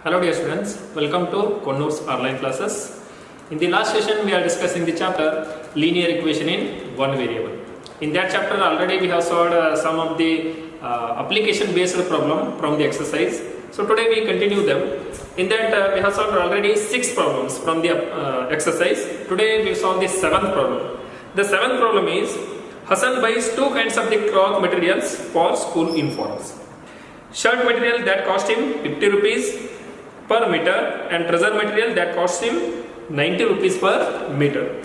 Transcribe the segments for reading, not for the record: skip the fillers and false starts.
Hello dear students, welcome to Konnoor's online classes. In the last session we are discussing the chapter linear equation in one variable. In that chapter already we have solved some of the application based problem from the exercise. So today we continue them. In that we have solved already 6 problems from the exercise. Today we solve the 7th problem. The 7th problem is Hassan buys 2 kinds of the cloth materials for school uniforms. Shirt material that cost him 50 rupees per meter and trouser material that costs him 90 rupees per meter.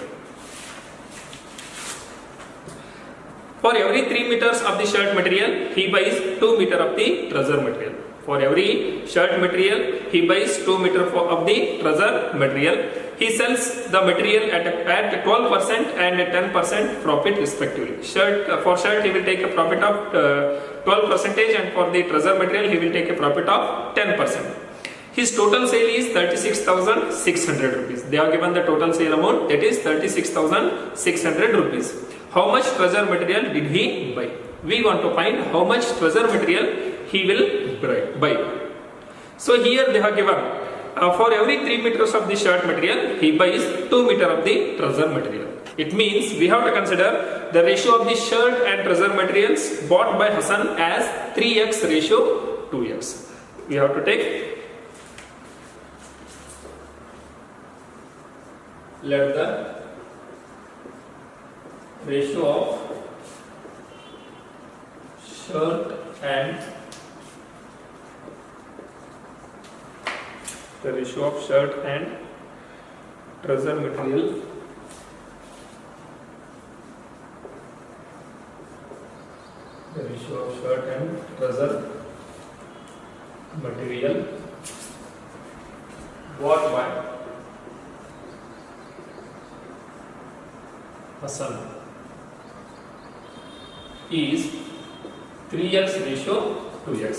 For every 3 meters of the shirt material, he buys 2 meter of the trouser material. For every shirt material, he buys 2 meter of the trouser material. He sells the material at 12% and 10% profit respectively. For shirt, he will take a profit of 12% and for the trouser material, he will take a profit of 10%. His total sale is 36,600 rupees. They have given the total sale amount, that is 36,600 rupees. How much trouser material did he buy? We want to find how much trouser material he will buy. So here they have given for every 3 meters of the shirt material, he buys 2 meter of the trouser material. It means we have to consider the ratio of the shirt and trouser materials bought by Hassan as 3x ratio 2x. We have to take, let the ratio of shirt and trouser material bought by Hassan is 3x ratio 2x.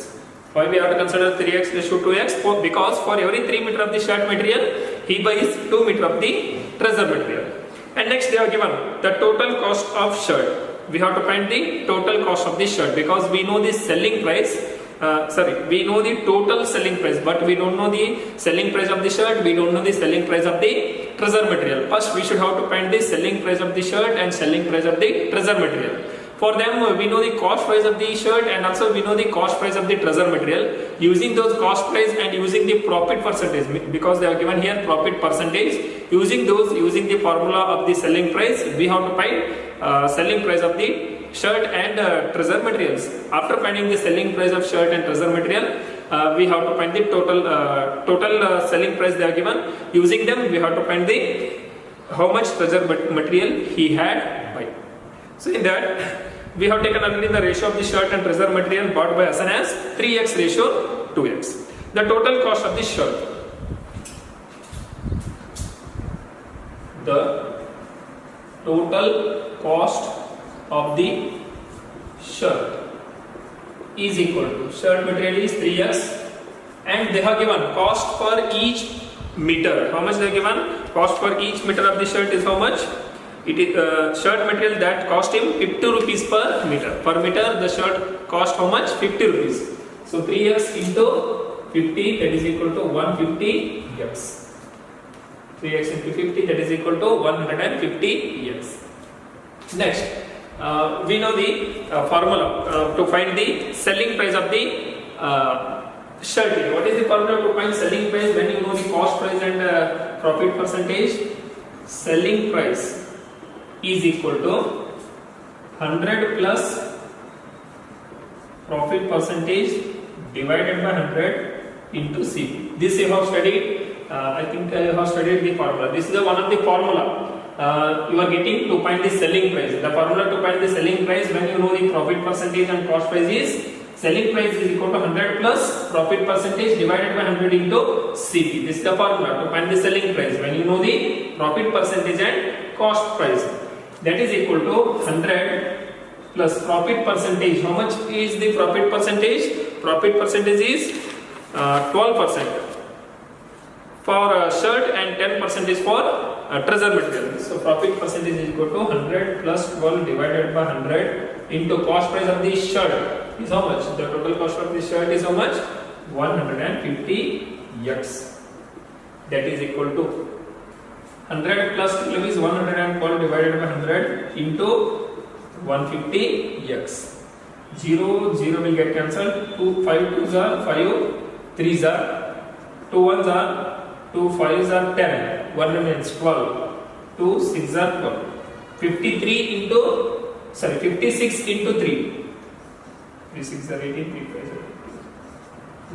Why we have to consider 3x ratio 2x? Because for every 3 meter of the shirt material, he buys 2 meter of the trouser material. And next they have given the total cost of shirt. We have to find the total cost of the shirt because we know the selling price. We know the total selling price, but we don't know the selling price of the shirt. We don't know the selling price of the trouser material. First, we should have to find the selling price of the shirt and selling price of the trouser material. For them, we know the cost price of the shirt and also we know the cost price of the trouser material. Using those cost price and using the profit percentage, because they are given here profit percentage. Using the formula of the selling price, we have to find selling price of the shirt and trouser materials. After finding the selling price of shirt and trouser material, we have to find the total selling price they are given. Using them, we have to find the how much trouser material he had buy. So in that, we have taken already the ratio of the shirt and trouser material bought by Hassan as 3x ratio 2x. The total cost of the shirt. The total cost of the shirt is equal to, shirt material is 3x and they have given cost for each meter. How much they have given? Cost for each meter of the shirt is how much? It is shirt material that cost him 50 rupees per meter. Per meter the shirt cost how much? 50 rupees. So 3x into 50, that is equal to 150x. 3x into 50, that is equal to 150x. Next, we know the formula to find the selling price of the shirt. What is the formula to find selling price when you know the cost price and profit percentage? Selling price is equal to 100 plus profit percentage divided by 100 into CP. This you have studied, I think you have studied the formula. This is one of the formula you are getting to find the selling price. The formula to find the selling price when you know the profit percentage and cost price is selling price is equal to 100 plus profit percentage divided by 100 into CP. This is the formula to find the selling price when you know the profit percentage and cost price. That is equal to 100 plus profit percentage. How much is the profit percentage? Profit percentage is 12% for shirt and 10% is for trouser material. So profit percentage is equal to 100 plus 12 divided by 100 into cost price of the shirt is how much? The total cost of the shirt is how much? 150 x, that is equal to 100 plus 12 is 112 divided by 100 into 150 x. 0 0 will get cancelled. 2 5 2s are 5, 3s are 2 1s are 2 5s are 10, 1 remains 12, 2 6s are 12. 56 into 3, 3 6 are 18, 3 5 are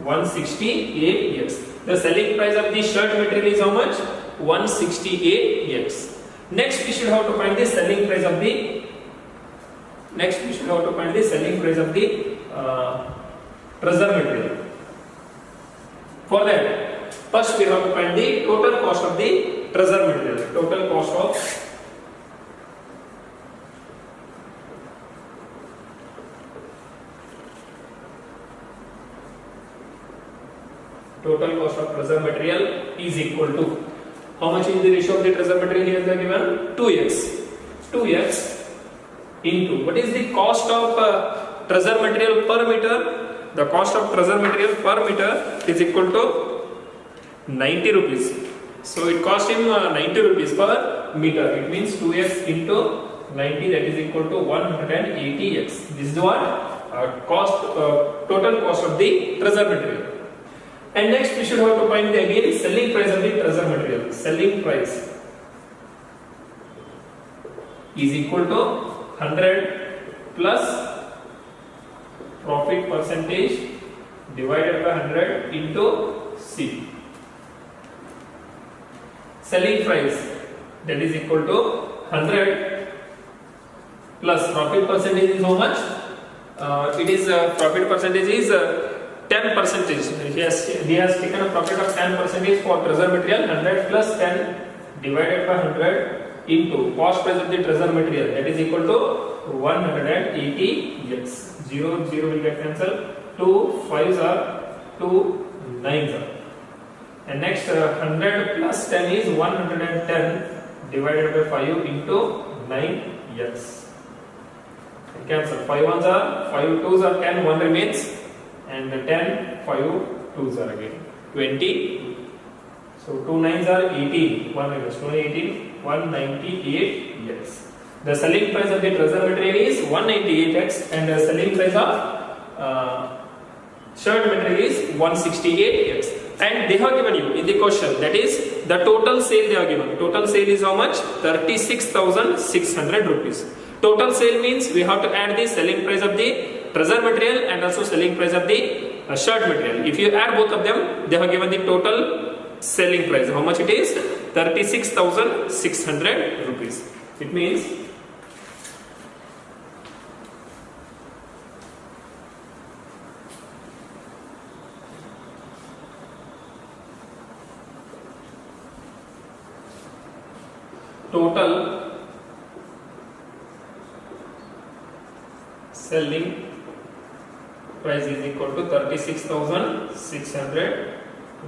168x. The selling price of the shirt material is how much? 168x. Next we should have to find the selling price of the trouser material. For that, first we have to find the total cost of the trouser material. Total cost of trouser material is equal to, how much is the ratio of the trouser material? Here they are given 2x. 2x into, what is the cost of trouser material per meter? The cost of trouser material per meter is equal to 90 rupees. So it cost him 90 rupees per meter. It means 2x into 90, that is equal to 180x. This is what total cost of the trouser material. And next we should have to find the again selling price of the trouser material. Selling price is equal to 100 plus profit percentage divided by 100 into C. Selling price, that is equal to 100 plus profit percentage is how much? Profit percentage is 10%. He has taken a profit of 10% for trouser material. 100 plus 10 divided by 100 into cost price of the trouser material, that is equal to 180x. 0 0 will get cancelled. 2 5s are 2 9s are. And next 100 plus 10 is 110 divided by 5 into 9x. Cancel. 5 1s are 5 2s are 10, 1 remains, and 10 5 2s are again 20. So 2 9s are 18, 1 remains, 18, 198x. The selling price of the trouser material is 198x, and the selling price of shirt material is 168x. And they have given you in the question, that is the total sale they have given. Total sale is how much? 36,600 rupees. Total sale means we have to add the selling price of the trouser material and also selling price of the shirt material. If you add both of them, they have given the total selling price. How much it is? 36,600 rupees. It means total selling price is equal to 36,600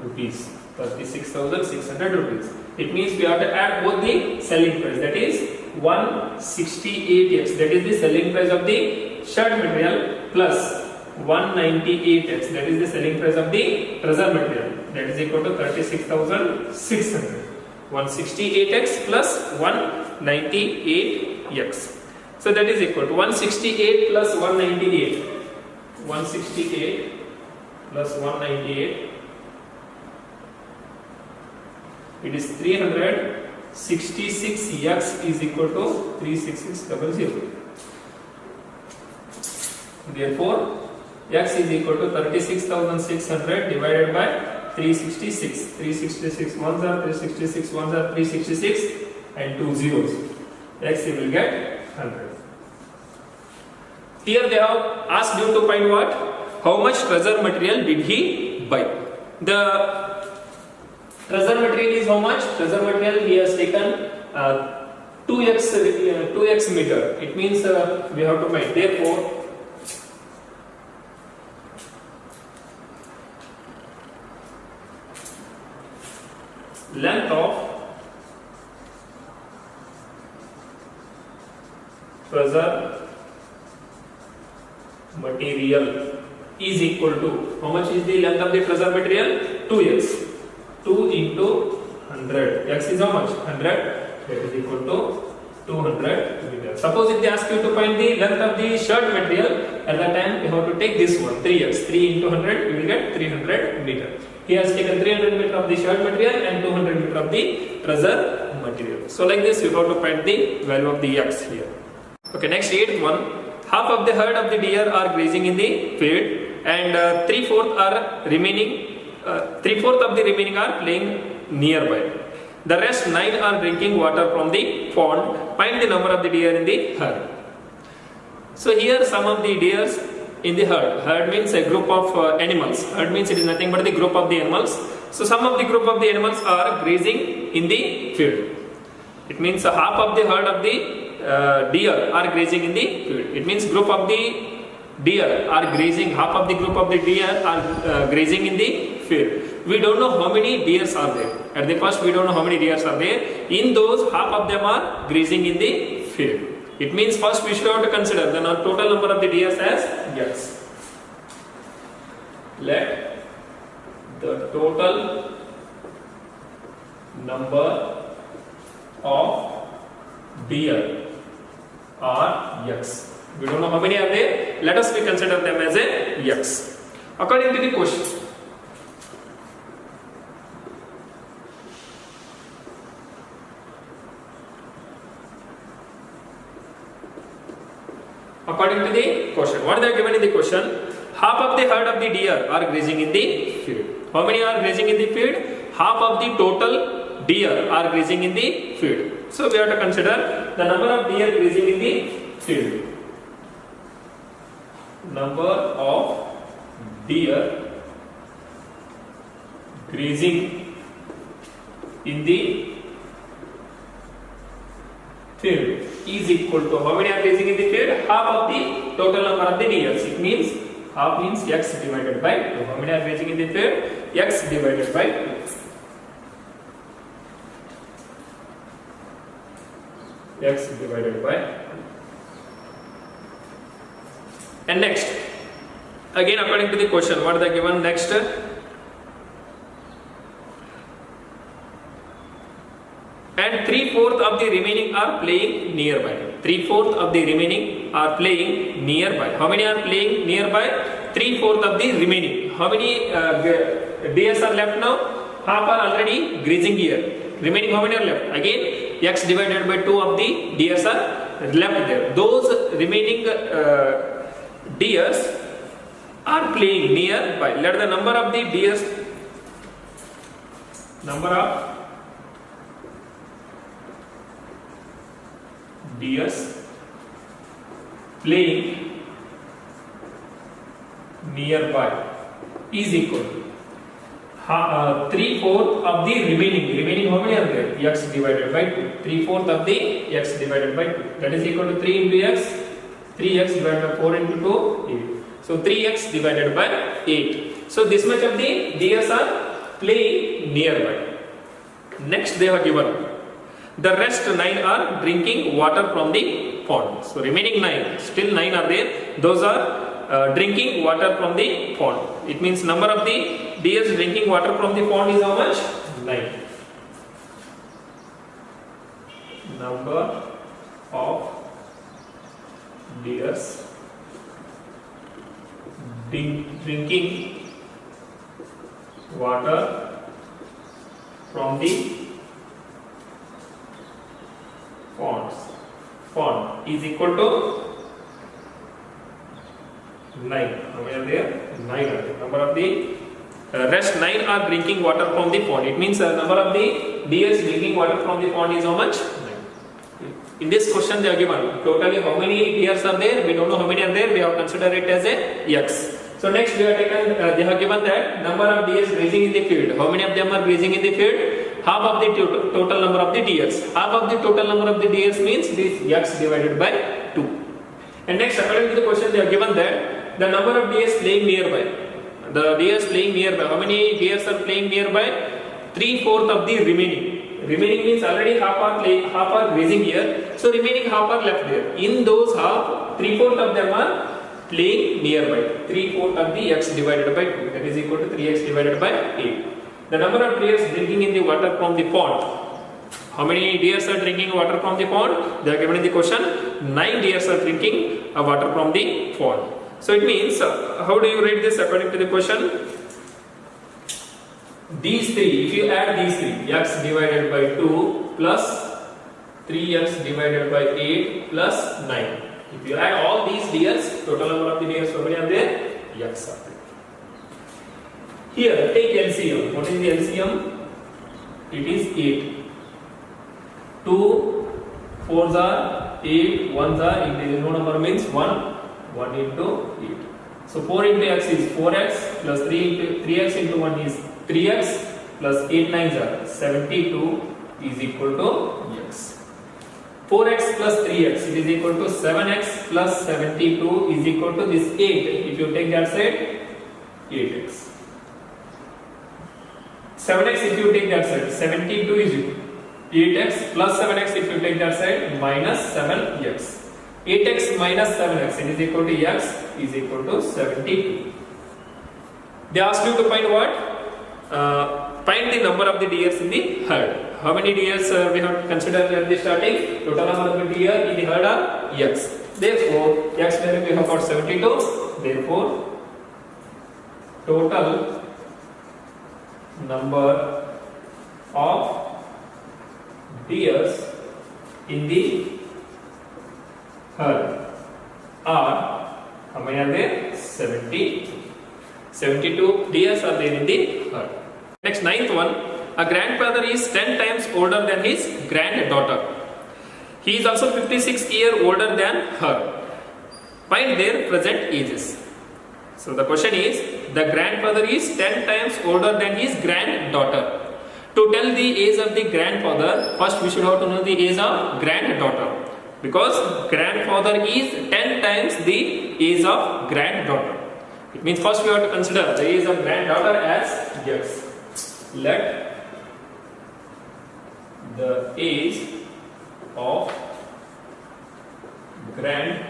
rupees. 36,600 rupees. It means we have to add both the selling price, that is 168x, that is the selling price of the shirt material, plus 198x, that is the selling price of the trouser material, that is equal to 36,600. 168x plus 198x. So that is equal to 168 plus 198. 168 plus 198. It is 366x is equal to 36600. Therefore, x is equal to 36,600 divided by 366. 366 ones are 366 ones are 366 and 2 zeros. X you will get 100. Here they have asked you to find what? How much trouser material did he buy? The trouser material is how much? Trouser material he has taken 2x meter. It means we have to find. Therefore, length of trouser material is equal to, how much is the length of the trouser material? 2x. 2 into 100. X is how much? 100. That is equal to 200 meter. Suppose if they ask you to find the length of the shirt material, at that time you have to take this one, 3x. 3 into 100, you will get 300 meter. He has taken 300 meter of the shirt material and 200 meter of the trouser material. So like this, you have to find the value of the x here. Okay, next 8th one. Half of the herd of the deer are grazing in the field, and 3/4 are remaining. 3/4 of the remaining are playing nearby. The rest 9 are drinking water from the pond. Find the number of the deer in the herd. So here some of the deers in the herd. Herd means a group of animals. Herd means it is nothing but the group of the animals. So some of the group of the animals are grazing in the field. It means half of the herd of the deer are grazing in the field. It means group of the deer are grazing. Half of the group of the deer are grazing in the field. We don't know how many deers are there. At the first, we don't know how many deers are there. In those, half of them are grazing in the field. It means first we should have to consider the total number of the deers as x. Let the total number of deer are x. We don't know how many are there. Let us consider them as a x. According to the question, what they are given in the question, half of the herd of the deer are grazing in the field. How many are grazing in the field? Half of the total deer are grazing in the field. So we have to consider the number of deer grazing in the field. Number of deer grazing in the field is equal to, how many are grazing in the field? Half of the total number of the deers. It means half means x divided by 2. How many are grazing in the field? X divided by 2. X divided by 2. And next, again according to the question, what are they given next? And 3/4 of the remaining are playing nearby. 3/4 of the remaining are playing nearby. How many are playing nearby? 3/4 of the remaining. How many deers are left now? Half are already grazing here. Remaining how many are left? Again, x divided by 2 of the deers are left there. Those remaining deers are playing nearby. Let the number of the deers, number of deers playing nearby is equal to 3/4 of the remaining. Remaining how many are there? X divided by 2. 3/4 of the x divided by 2. That is equal to 3 into x. 3x divided by 4 into 2, 8. So 3x divided by 8. So this much of the deers are playing nearby. Next they have given, the rest 9 are drinking water from the pond. So remaining 9, still 9 are there. Those are drinking water from the pond. It means number of the deers drinking water from the pond is how much? 9. Number of deers drinking water from the pond is equal to 9. How many are there? 9 are there. Number of the rest 9 are drinking water from the pond. It means number of the deers drinking water from the pond is how much? 9. In this question they are given totally how many deers are there. We don't know how many are there. We have considered it as a x. So next we have taken, they have given that number of deers grazing in the field. How many of them are grazing in the field? Half of the total number of the deers. Half of the total number of the deers means this x divided by 2. And next, according to the question, they have given that the number of deers playing nearby. The deers playing nearby. How many deers are playing nearby? 3/4 of the remaining. Remaining means already half are grazing here. So remaining half are left there. In those half, 3/4 of them are playing nearby. 3/4 of the x divided by 2. That is equal to 3x divided by 8. the number of deers drinking in the water from the pond. How many deers are drinking water from the pond? They are given in the question. 9 deers are drinking water from the pond. So it means, how do you read this according to the question? These three, if you add these three, x divided by 2 plus 3x divided by 8 plus 9. If you add all these deers, total number of the deers, how many are there? X are there. Here, take LCM. What is the LCM? It is 8. 2 4s are 8, 1s are, if there is no number means 1 into 8. So 4 into x is 4x plus 3x into 1 is 3x plus 8 9s are 72 is equal to x. 4x plus 3x, it is equal to 7x plus 72 is equal to this 8. If you take that side, 8x. 7x if you take that side, 72 is equal to 8x plus 7x if you take that side, minus 7x. 8x minus 7x, it is equal to x is equal to 72. They asked you to find what? Find the number of the deers in the herd. How many deers we have considered at the starting? Total number of the deer in the herd are x. Therefore, x value we have got 72. Therefore, total number of deers in the herd are, how many are there? 72. 72 deers are there in the herd. Next, ninth one. A grandfather is 10 times older than his granddaughter. He is also 56 years older than her. Find their present ages. So the question is, the grandfather is 10 times older than his granddaughter. To tell the age of the grandfather, first we should have to know the age of granddaughter. Because grandfather is 10 times the age of granddaughter. It means first we have to consider the age of granddaughter as x. Let the age of granddaughter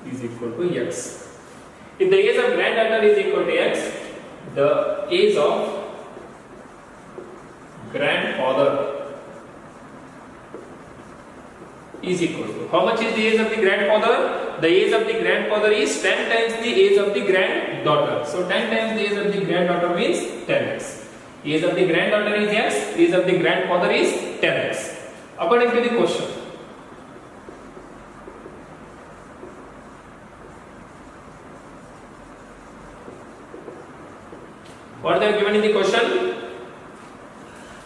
is equal to x. If the age of granddaughter is equal to x, the age of grandfather is equal to, how much is the age of the grandfather? The age of the grandfather is 10 times the age of the granddaughter. So 10 times the age of the granddaughter means 10x. Age of the granddaughter is x, age of the grandfather is 10x. According to the question. What they are given in the question?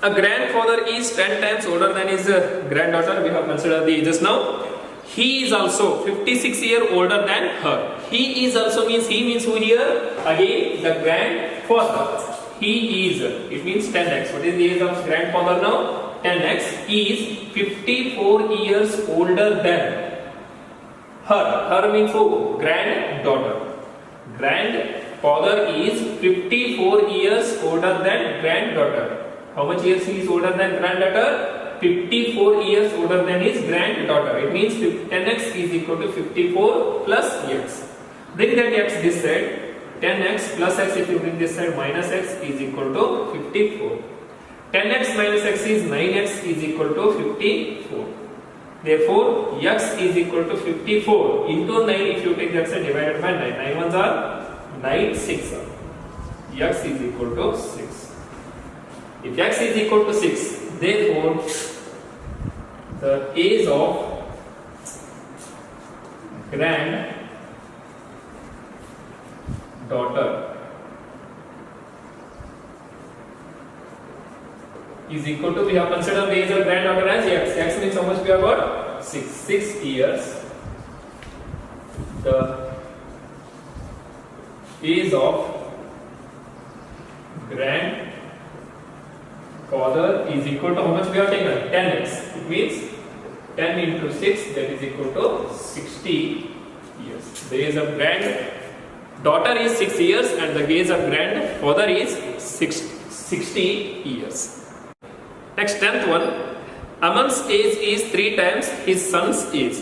A grandfather is 10 times older than his granddaughter. We have considered the ages now. He is also 56 years older than her. He is also means, he means who here? Again, the grandfather. He is, it means 10x. What is the age of grandfather now? 10x. He is 54 years older than her. Her means who? Granddaughter. Grandfather is 54 years older than granddaughter. How much years he is older than granddaughter? 54 years older than his granddaughter. It means 10x is equal to 54 plus x. Bring that x this side. 10x plus x, if you bring this side, minus x is equal to 54. 10x minus x is 9x is equal to 54. Therefore, x is equal to 54 into 9. If you take that side, divided by 9. 9 ones are 9, 6 are. X is equal to 6. If x is equal to 6, therefore the age of granddaughter is equal to, we have considered the age of granddaughter as x. X means how much we have got? 6. 6 years. The age of grandfather is equal to how much we have taken? 10x. It means 10 into 6, that is equal to 60 years. The age of granddaughter is 6 years and the age of grandfather is 60 years. Next, 10th one. Aman's age is 3 times his son's age.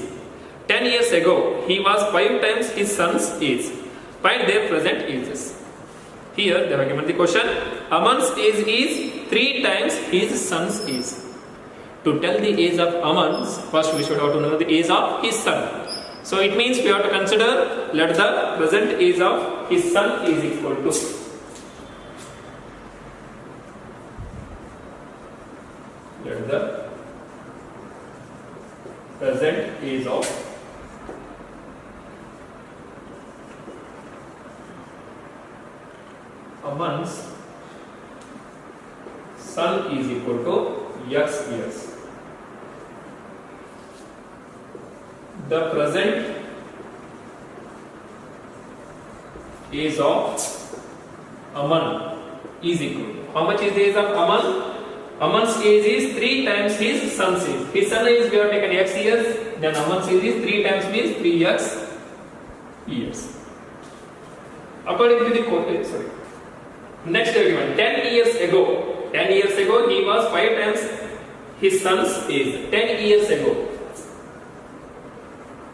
10 years ago he was 5 times his son's age. Find their present ages. Here they have given the question. Aman's age is 3 times his son's age. To tell the age of Aman's, first we should have to know the age of his son. So it means we have to consider, let the present age of his son is equal to, let the present age of Aman's son is equal to x years. The present age of Aman is equal to, how much is the age of Aman? Aman's age is 3 times his son's age. His son's age we have taken x years, then Aman's age is 3 times means 3x years. According to the sorry. Next argument, 10 years ago he was 5 times his son's age. 10 years ago.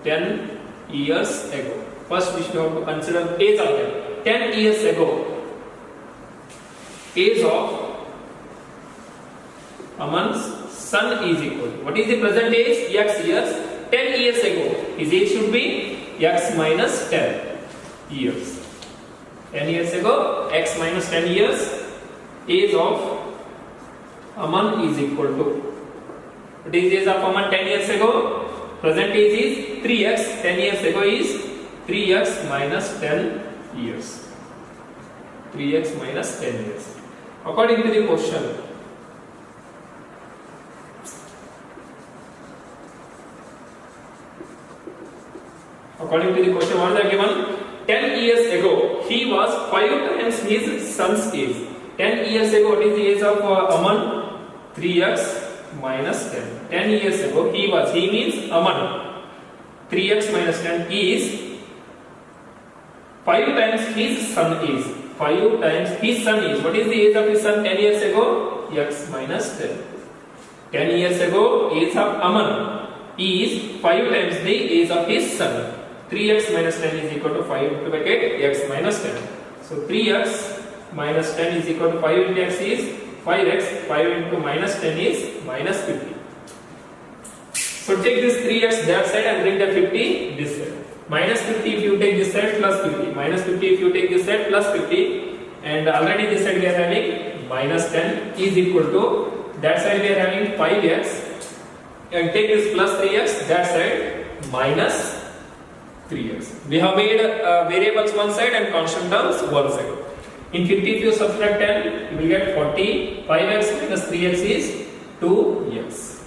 10 years ago. First we should have to consider age of them. 10 years ago, age of Aman's son is equal to, what is the present age? X years. 10 years ago, his age should be x minus 10 years. 10 years ago, x minus 10 years, age of Aman is equal to, what is the age of Aman 10 years ago? Present age is 3x, 10 years ago is 3x minus 10 years. 3x minus 10 years. According to the question, what is given? 10 years ago, he was 5 times his son's age. 10 years ago, what is the age of Aman? 3x minus 10. 10 years ago, he means Aman. 3x minus 10 is 5 times his son is. 5 times his son is. What is the age of his son 10 years ago? X minus 10. 10 years ago, age of Aman is 5 times the age of his son. 3x minus 10 is equal to 5 into bracket x minus 10. So 3x minus 10 is equal to 5 into x is 5x. 5 into minus 10 is minus 50. So take this 3x that side and bring the 50 this side. Minus 50 if you take this side plus 50. Minus 50 if you take this side plus 50. And already this side we are having minus 10 is equal to, that side we are having 5x. And take this plus 3x, that side minus 3x. We have made variables one side and constant terms one side. In 50 if you subtract 10, you will get 40. 5x minus 3x is 2x.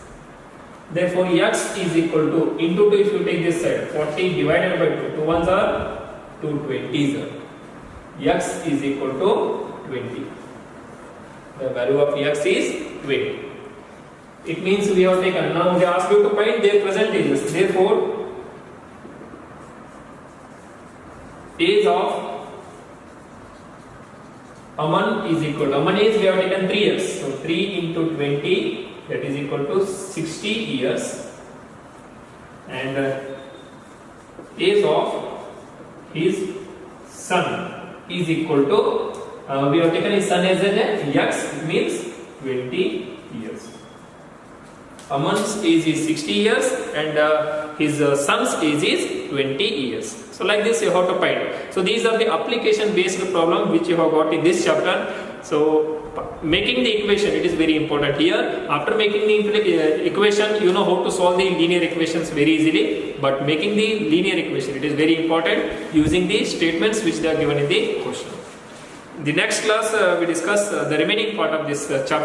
Therefore, x is equal to, into 2 if you take this side, 40 divided by 2. 2 ones are 2 20s are. X is equal to 20. The value of x is 20. It means we have taken, now they ask you to find their present ages. Therefore, age of Aman is equal to, Aman age we have taken 3x. So 3 into 20, that is equal to 60 years. And age of his son is equal to, we have taken his son as x, means 20 years. Aman's age is 60 years and his son's age is 20 years. So like this you have to find. So these are the application based problem which you have got in this chapter. So making the equation, it is very important here. After making the equation, you know how to solve the linear equations very easily. But making the linear equation, it is very important using the statements which they are given in the question. The next class we discuss the remaining part of this chapter.